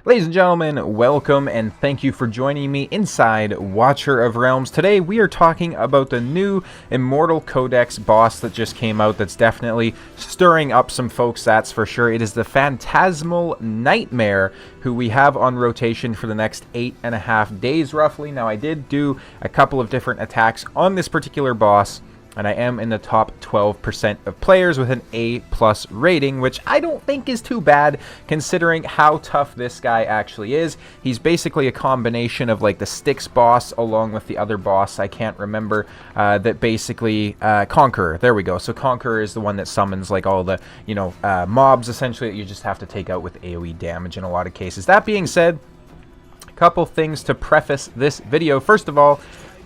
Ladies and gentlemen, welcome and thank you for joining me inside Watcher of Realms. Today we are talking about the new Immortal Codex boss that just came out that's definitely stirring up some folks, that's for sure. It is the Phantasmal Nightmare, who we have on rotation for the next 8.5 days roughly. Now I did do a couple of different attacks on this particular boss, and I am in the top 12% of players with an A+ rating, which I don't think is too bad considering how tough this guy actually is. He's basically a combination of like the Styx boss along with the other boss, I can't remember, that basically, Conqueror, there we go. So Conqueror is the one that summons like all the, mobs essentially that you just have to take out with AoE damage in a lot of cases. That being said, a couple things to preface this video. First of all,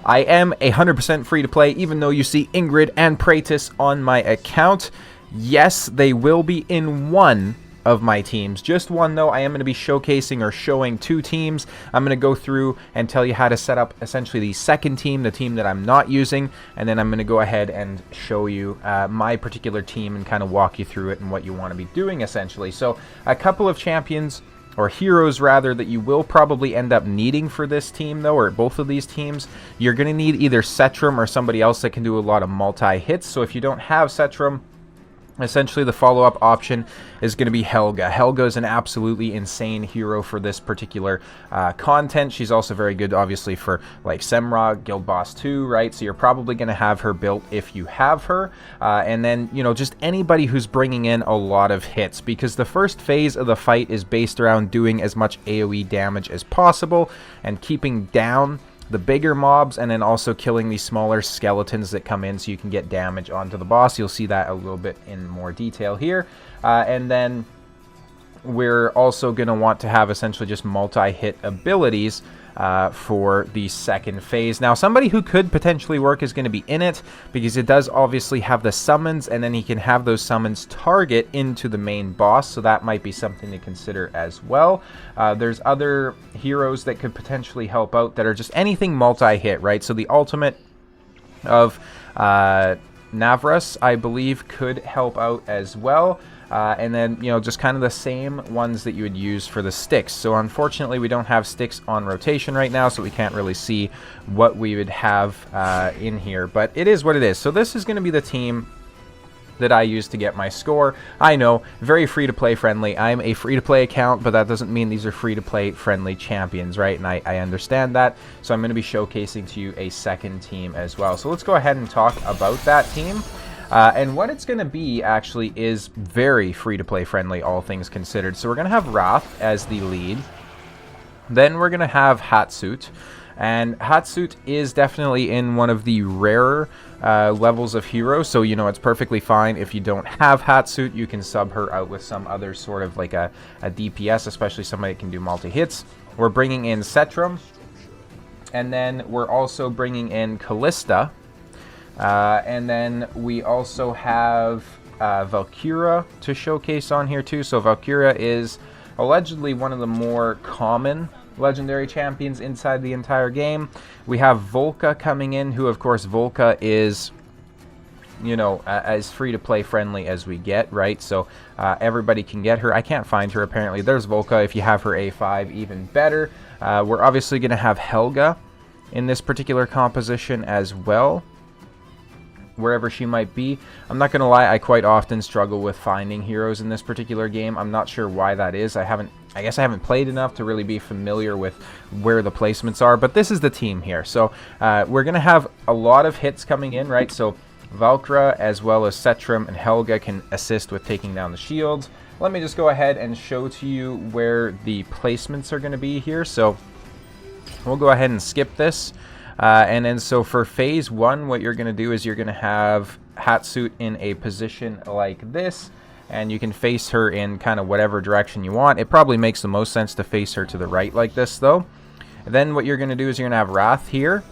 I am 100% free to play, even though you see Ingrid and Praetus on my account. Yes, they will be in one of my teams. Just one, though. I am going to be showcasing or showing two teams. I'm going to go through and tell you how to set up essentially the second team, the team that I'm not using, and then I'm going to go ahead and show you my particular team and kind of walk you through it and what you want to be doing, essentially. So, a couple of champions, or heroes rather, that you will probably end up needing for this team though, or both of these teams. You're going to need either Setram or somebody else that can do a lot of multi-hits. So if you don't have Setram, essentially the follow-up option is going to be Helga. Helga is an absolutely insane hero for this particular content. She's also very good, obviously, for like Semra, Guild Boss 2, right? So you're probably going to have her built if you have her. And then, just anybody who's bringing in a lot of hits, because the first phase of the fight is based around doing as much AoE damage as possible and keeping down the bigger mobs, and then also killing these smaller skeletons that come in so you can get damage onto the boss. You'll see that a little bit in more detail here. And then we're also going to want to have essentially just multi-hit abilities for the second phase. Now, somebody who could potentially work is going to be in it, because it does obviously have the summons, and then he can have those summons target into the main boss, so that might be something to consider as well. There's other heroes that could potentially help out that are just anything multi-hit, right? So the ultimate of Navras, I believe, could help out as well. And then, just kind of the same ones that you would use for the Styx. So unfortunately, we don't have Styx on rotation right now, so we can't really see what we would have in here. But it is what it is. So this is going to be the team that I use to get my score. I know, very free-to-play friendly. I'm a free-to-play account, but that doesn't mean these are free-to-play friendly champions, right? And I understand that. So I'm going to be showcasing to you a second team as well. So let's go ahead and talk about that team. And what it's going to be, actually, is very free-to-play friendly, all things considered. So we're going to have Wrath as the lead. Then we're going to have Hatsuit. And Hatsuit is definitely in one of the rarer levels of heroes. So, it's perfectly fine if you don't have Hatsuit. You can sub her out with some other sort of like a DPS, especially somebody that can do multi-hits. We're bringing in Setram. And then we're also bringing in Callista. And then we also have Valkyria to showcase on here too. So Valkyria is allegedly one of the more common legendary champions inside the entire game. We have Volca coming in, who of course Volca is, as free-to-play friendly as we get, right? So everybody can get her. I can't find her apparently. There's Volca. If you have her A5, even better. We're obviously going to have Helga in this particular composition as well, wherever she might be. I'm not gonna lie, I quite often struggle with finding heroes in this particular game. I'm not sure why that is. I guess I haven't played enough to really be familiar with where the placements are, but this is the team here. So we're gonna have a lot of hits coming in, right? So Valkyria as well as Setram and Helga can assist with taking down the shields. Let me just go ahead and show to you where the placements are gonna be here. So we'll go ahead and skip this. And then so for phase 1, what you're going to do is you're going to have Hatsuit in a position like this, and you can face her in kind of whatever direction you want. It probably makes the most sense to face her to the right like this, though. And then what you're going to do is you're going to have Wrath here.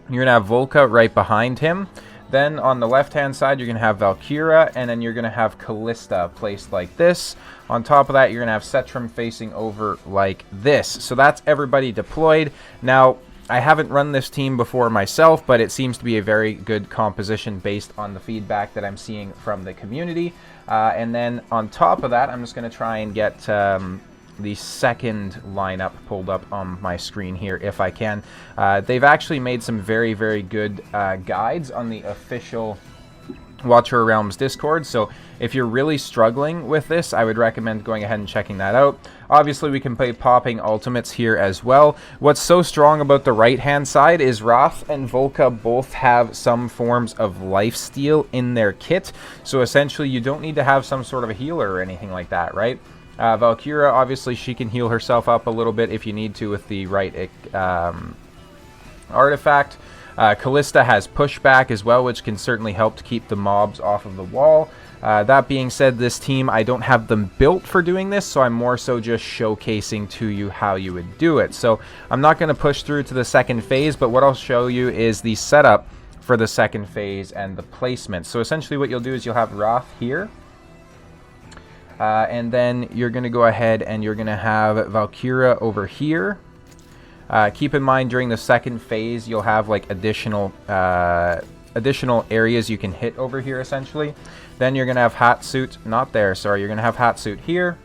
You're going to have Volca right behind him. Then on the left-hand side, you're going to have Valkyria, and then you're going to have Callista placed like this. On top of that, you're going to have Setram facing over like this. So that's everybody deployed. Now, I haven't run this team before myself, but it seems to be a very good composition based on the feedback that I'm seeing from the community. And then on top of that, I'm just going to try and get the second lineup pulled up on my screen here if I can. They've actually made some very, very good guides on the official Watcher of Realms Discord, so if you're really struggling with this, I would recommend going ahead and checking that out. Obviously, we can play popping ultimates here as well. What's so strong about the right-hand side is Wrath and Volca both have some forms of lifesteal in their kit, so essentially you don't need to have some sort of a healer or anything like that, right? Valkyria, obviously, she can heal herself up a little bit if you need to with the right artifact. Callista has pushback as well, which can certainly help to keep the mobs off of the wall. That being said, this team, I don't have them built for doing this, so I'm more so just showcasing to you how you would do it. So I'm not going to push through to the second phase, but what I'll show you is the setup for the second phase and the placement. So essentially what you'll do is you'll have Wrath here. And then you're going to go ahead and you're going to have Valkyria over here. Keep in mind during the second phase you'll have like additional areas you can hit over here essentially. Then you're going to have Hatsuit, not there, sorry, you're going to have Hatsuit here.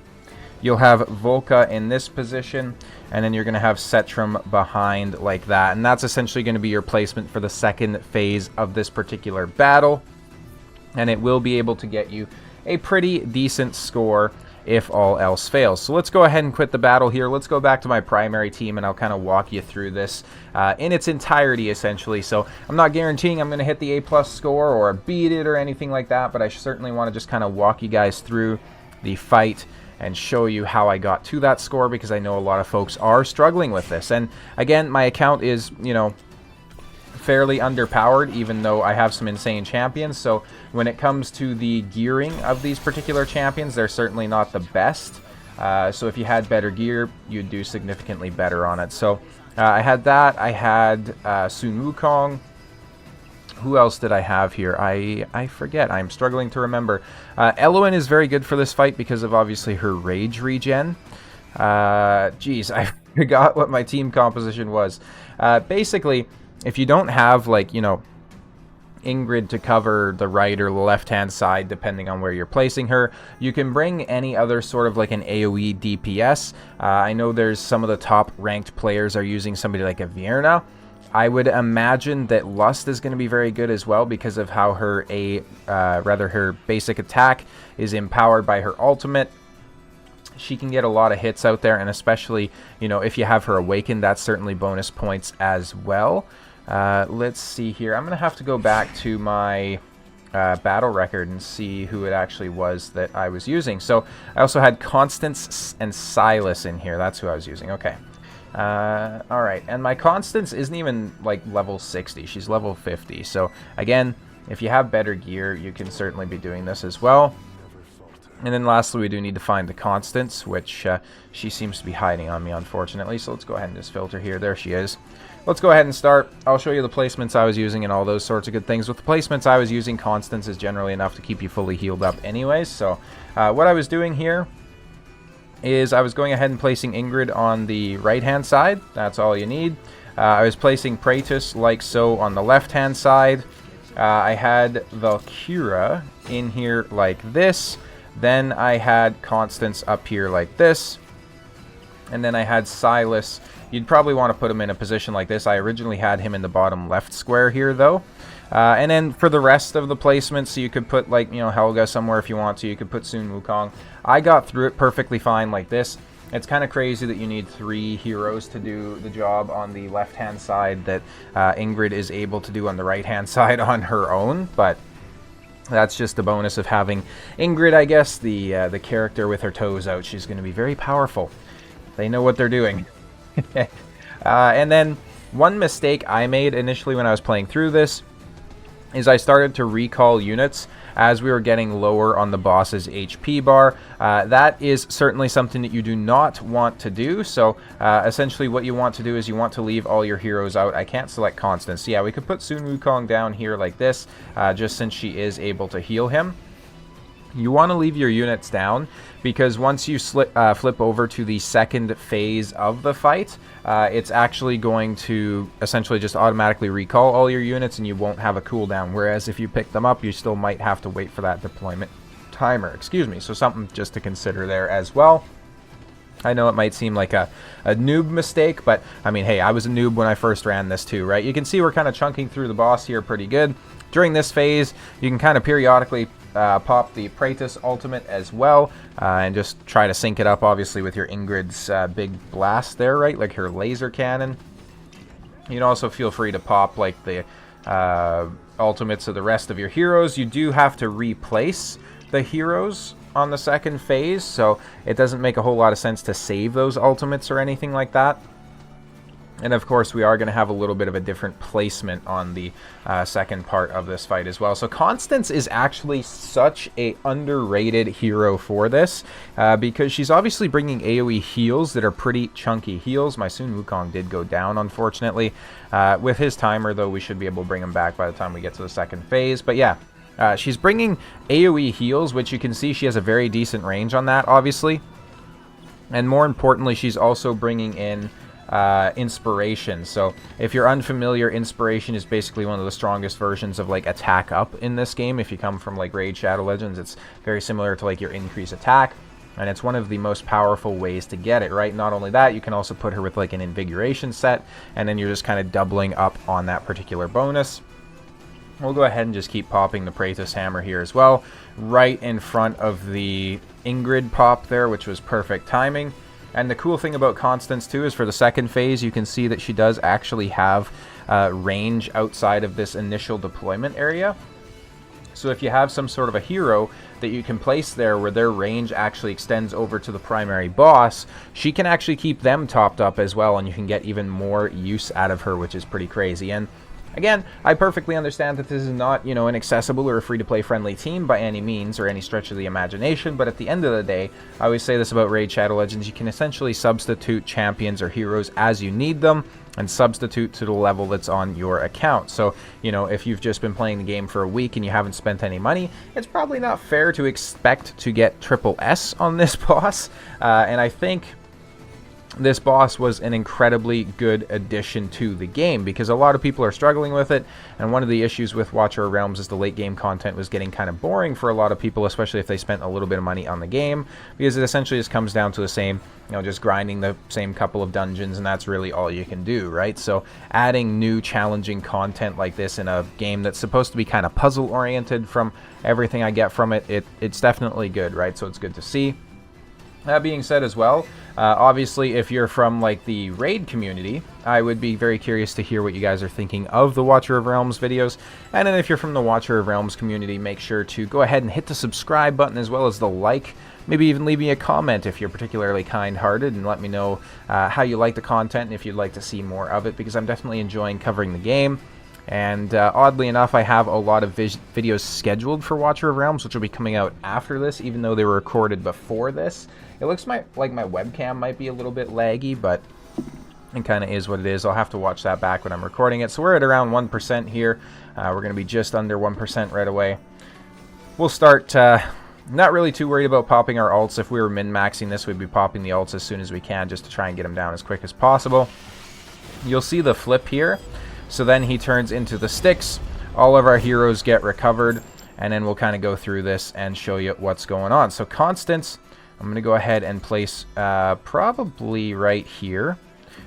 You'll have Volca in this position, and then you're going to have Setram behind like that. And that's essentially going to be your placement for the second phase of this particular battle. And it will be able to get you a pretty decent score if all else fails. So let's go ahead and quit the battle here. Let's go back to my primary team and I'll kind of walk you through this in its entirety essentially. So I'm not guaranteeing I'm going to hit the A+ score or beat it or anything like that, but I certainly want to just kind of walk you guys through the fight and show you how I got to that score, because I know a lot of folks are struggling with this. And again, my account is, you know, fairly underpowered, even though I have some insane champions. So when it comes to the gearing of these particular champions, they're certainly not the best. So if you had better gear, you'd do significantly better on it. So I had that. I had Sun Wukong. Who else did I have here? I forget. I'm struggling to remember. Eloin is very good for this fight because of obviously her rage regen. Geez, I forgot what my team composition was. Basically, if you don't have, like, you know, Ingrid to cover the right or the left-hand side, depending on where you're placing her, you can bring any other sort of like an AoE DPS. I know there's some of the top-ranked players are using somebody like a Vierna. I would imagine that Lust is going to be very good as well because of how her her basic attack is empowered by her ultimate. She can get a lot of hits out there, and especially, you know, if you have her awakened, that's certainly bonus points as well. Let's see here. I'm going to have to go back to my battle record and see who it actually was that I was using. So I also had Constance and Silas in here. That's who I was using. Okay. Alright. And my Constance isn't even like level 60. She's level 50. So again, if you have better gear, you can certainly be doing this as well. And then lastly, we do need to find the Constance, which she seems to be hiding on me, unfortunately. So let's go ahead and just filter here. There she is. Let's go ahead and start. I'll show you the placements I was using and all those sorts of good things. With the placements I was using, Constance is generally enough to keep you fully healed up anyways. So what I was doing here is I was going ahead and placing Ingrid on the right-hand side. That's all you need. I was placing Praetus like so on the left-hand side. I had Valkyria in here like this. Then I had Constance up here like this. And then I had Silas. You'd probably want to put him in a position like this. I originally had him in the bottom left square here, though. And then for the rest of the placements, so you could put, like, you know, Helga somewhere if you want to. You could put Sun Wukong. I got through it perfectly fine like this. It's kind of crazy that you need 3 heroes to do the job on the left-hand side that Ingrid is able to do on the right-hand side on her own, but that's just the bonus of having Ingrid, I guess, the character with her toes out. She's going to be very powerful. They know what they're doing. And then one mistake I made initially when I was playing through this is I started to recall units as we were getting lower on the boss's HP bar. That is certainly something that you do not want to do. So essentially what you want to do is you want to leave all your heroes out. I can't select Constance. Yeah, we could put Sun Wukong down here like this, just since she is able to heal him. You want to leave your units down because once you flip over to the second phase of the fight, it's actually going to essentially just automatically recall all your units and you won't have a cooldown. Whereas if you pick them up, you still might have to wait for that deployment timer. Excuse me. So something just to consider there as well. I know it might seem like a noob mistake, but I mean, hey, I was a noob when I first ran this too, right? You can see we're kind of chunking through the boss here pretty good. During this phase, you can kind of periodically pop the Praetus ultimate as well, and just try to sync it up, obviously, with your Ingrid's big blast there, right? Like her laser cannon. You can also feel free to pop, like, the ultimates of the rest of your heroes. You do have to replace the heroes on the second phase, so it doesn't make a whole lot of sense to save those ultimates or anything like that. And of course, we are going to have a little bit of a different placement on the second part of this fight as well. So Constance is actually such a underrated hero for this, because she's obviously bringing AoE heals that are pretty chunky heals. My Sun Wukong did go down, unfortunately. With his timer, though, we should be able to bring him back by the time we get to the second phase. But yeah, she's bringing AoE heals, which you can see she has a very decent range on that, obviously. And more importantly, she's also bringing in inspiration. So if you're unfamiliar, inspiration is basically one of the strongest versions of like attack up in this game. If you come from like Raid Shadow Legends, it's very similar to like your increase attack, and it's one of the most powerful ways to get it, right? Not only that, you can also put her with like an invigoration set, and then you're just kind of doubling up on that particular bonus. We'll go ahead and just keep popping the Praetus Hammer here as well, right in front of the Ingrid pop there, which was perfect timing. And the cool thing about Constance, too, is for the second phase, you can see that she does actually have range outside of this initial deployment area. So if you have some sort of a hero that you can place there where their range actually extends over to the primary boss, she can actually keep them topped up as well, and you can get even more use out of her, which is pretty crazy. And again, I perfectly understand that this is not, you know, an accessible or a free-to-play friendly team by any means or any stretch of the imagination, but at the end of the day, I always say this about Raid Shadow Legends, you can essentially substitute champions or heroes as you need them and substitute to the level that's on your account. So, you know, if you've just been playing the game for a week and you haven't spent any money, it's probably not fair to expect to get triple S on this boss, and I think this boss was an incredibly good addition to the game because a lot of people are struggling with it, and one of the issues with Watcher of Realms is the late game content was getting kind of boring for a lot of people, especially if they spent a little bit of money on the game, because it essentially just comes down to the same, you know, just grinding the same couple of dungeons, and that's really all you can do, right? So adding new challenging content like this in a game that's supposed to be kind of puzzle oriented, from everything I get from it, it's definitely good, right? So it's good to see. That being said as well, obviously if you're from like the raid community, I would be very curious to hear what you guys are thinking of the Watcher of Realms videos. And then if you're from the Watcher of Realms community, make sure to go ahead and hit the subscribe button as well as the like. Maybe even leave me a comment if you're particularly kind-hearted, and let me know how you like the content and if you'd like to see more of it, because I'm definitely enjoying covering the game. And oddly enough, I have a lot of videos scheduled for Watcher of Realms, which will be coming out after this, even though they were recorded before this. It looks like my webcam might be a little bit laggy, but it kind of is what it is. I'll have to watch that back when I'm recording it. So we're at around 1% here. We're going to be just under 1% right away. We'll start... not really too worried about popping our ults. If we were min-maxing this, we'd be popping the ults as soon as we can, just to try and get them down as quick as possible. You'll see the flip here. So then he turns into the sticks. All of our heroes get recovered, and then we'll kind of go through this and show you what's going on. So Constance, I'm going to go ahead and place probably right here.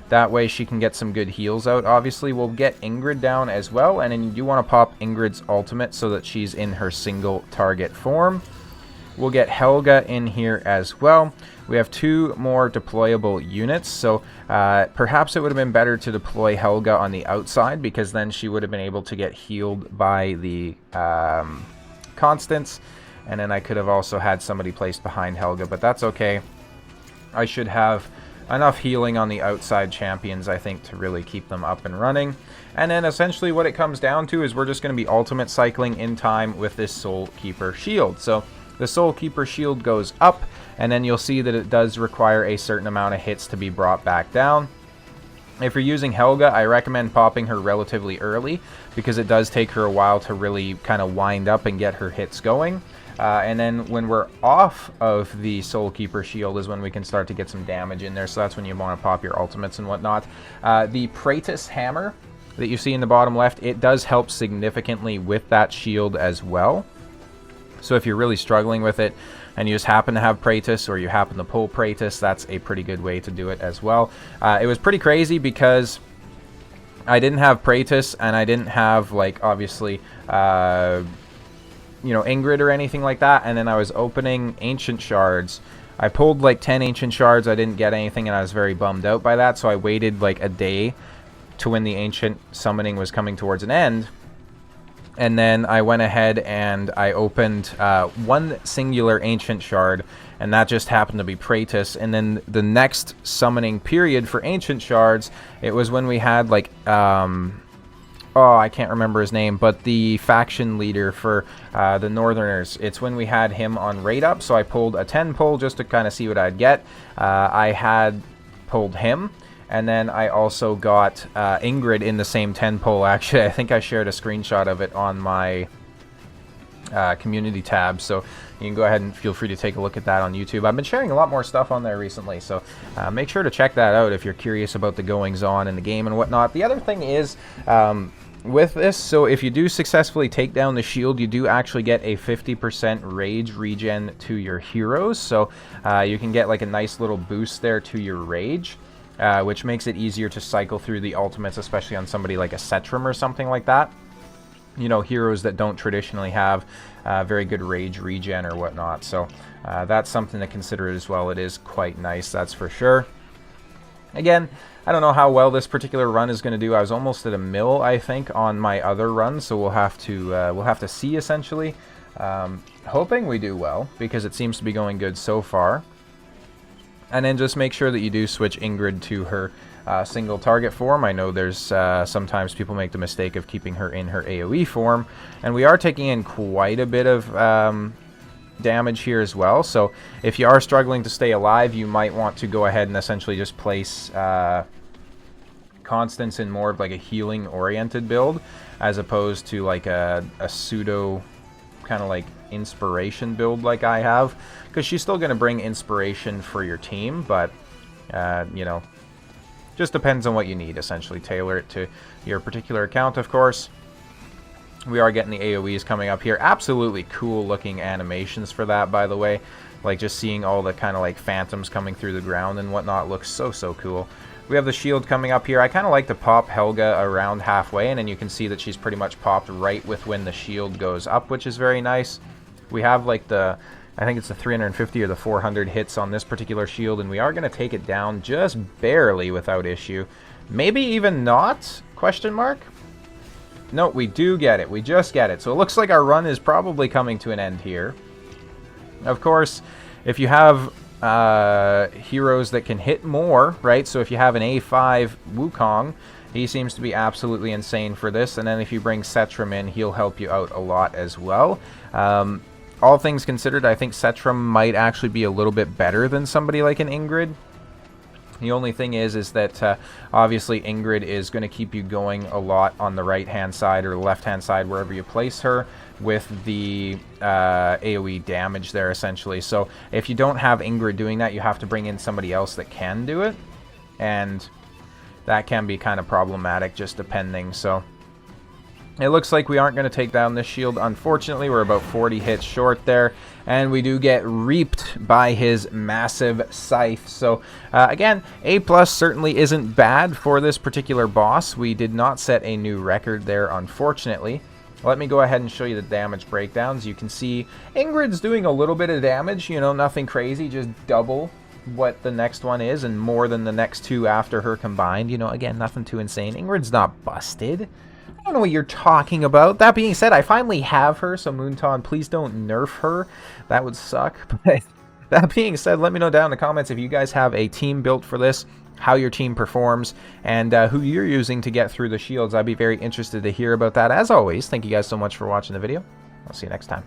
That way she can get some good heals out. Obviously, we'll get Ingrid down as well, and then you do want to pop Ingrid's ultimate so that she's in her single target form. We'll get Helga in here as well. We have 2 more deployable units, so perhaps it would have been better to deploy Helga on the outside, because then she would have been able to get healed by the Constance, and then I could have also had somebody placed behind Helga, but that's okay. I should have enough healing on the outside champions, I think, to really keep them up and running. And then essentially what it comes down to is we're just going to be ultimate cycling in time with this Soul Keeper shield. So the Soul Keeper shield goes up, and then you'll see that it does require a certain amount of hits to be brought back down. If you're using Helga, I recommend popping her relatively early, because it does take her a while to really kind of wind up and get her hits going. And then when we're off of the Soul Keeper shield is when we can start to get some damage in there, so that's when you want to pop your ultimates and whatnot. The Praetus Hammer that you see in the bottom left, it does help significantly with that shield as well. So if you're really struggling with it, and you just happen to have Praetus, or you happen to pull Praetus, that's a pretty good way to do it as well. It was pretty crazy because I didn't have Praetus, and I didn't have, like, obviously, you know, Ingrid or anything like that, and then I was opening Ancient Shards. I pulled like 10 Ancient Shards, I didn't get anything, and I was very bummed out by that, so I waited like a day to when the Ancient Summoning was coming towards an end. And then I went ahead and I opened one singular Ancient Shard, and that just happened to be Praetus. And then the next summoning period for Ancient Shards, it was when we had like, oh, I can't remember his name, but the faction leader for the Northerners. It's when we had him on Raid Up, so I pulled a 10 pull just to kind of see what I'd get. I had pulled him. And then I also got Ingrid in the same 10 pull. Actually, I think I shared a screenshot of it on my community tab, so you can go ahead and feel free to take a look at that on YouTube. I've been sharing a lot more stuff on there recently, so make sure to check that out if you're curious about the goings-on in the game and whatnot. The other thing is, with this, so if you do successfully take down the shield, you do actually get a 50% rage regen to your heroes, so you can get like a nice little boost there to your rage. Which makes it easier to cycle through the ultimates, especially on somebody like a Setram or something like that. You know, heroes that don't traditionally have very good rage regen or whatnot. So that's something to consider as well. It is quite nice, that's for sure. Again, I don't know how well this particular run is going to do. I was almost at a mil, I think, on my other run, so we'll have to see essentially. Hoping we do well, because it seems to be going good so far. And then just make sure that you do switch Ingrid to her single target form. I know there's sometimes people make the mistake of keeping her in her AoE form. And we are taking in quite a bit of damage here as well. So if you are struggling to stay alive, you might want to go ahead and essentially just place Constance in more of like a healing oriented build, as opposed to like a pseudo kind of like inspiration build like I have, because she's still going to bring inspiration for your team, but you know, just depends on what you need. Essentially tailor it to your particular account, of course. We are getting the AoEs coming up here. Absolutely cool looking animations for that, by the way. Like just seeing all the kind of like phantoms coming through the ground and whatnot looks so cool. We have the shield coming up here. I kind of like to pop Helga around halfway, and then you can see that she's pretty much popped right with when the shield goes up, which is very nice. We have like the, I think it's the 350 or the 400 hits on this particular shield, and we are going to take it down just barely without issue. Maybe even not? Question mark? No, we do get it. We just get it. So it looks like our run is probably coming to an end here. Of course, if you have heroes that can hit more, right? So if you have an A5 Wukong, he seems to be absolutely insane for this. And then if you bring Setram in, he'll help you out a lot as well. All things considered, I think Setram might actually be a little bit better than somebody like an Ingrid. The only thing is that obviously Ingrid is going to keep you going a lot on the right-hand side or the left-hand side, wherever you place her, with the AoE damage there, essentially. So if you don't have Ingrid doing that, you have to bring in somebody else that can do it. And that can be kind of problematic, just depending. So it looks like we aren't going to take down this shield, unfortunately. We're about 40 hits short there, and we do get reaped by his massive scythe. So again, A+ certainly isn't bad for this particular boss. We did not set a new record there, unfortunately. Let me go ahead and show you the damage breakdowns. You can see Ingrid's doing a little bit of damage, you know, nothing crazy, just double what the next one is and more than the next two after her combined. You know, again, nothing too insane. Ingrid's not busted. I don't know what you're talking about. That being said, I finally have her, so Moonton, please don't nerf her. That would suck. But that being said, let me know down in the comments if you guys have a team built for this, how your team performs, and who you're using to get through the shields. I'd be very interested to hear about that. As always, thank you guys so much for watching the video. I'll see you next time.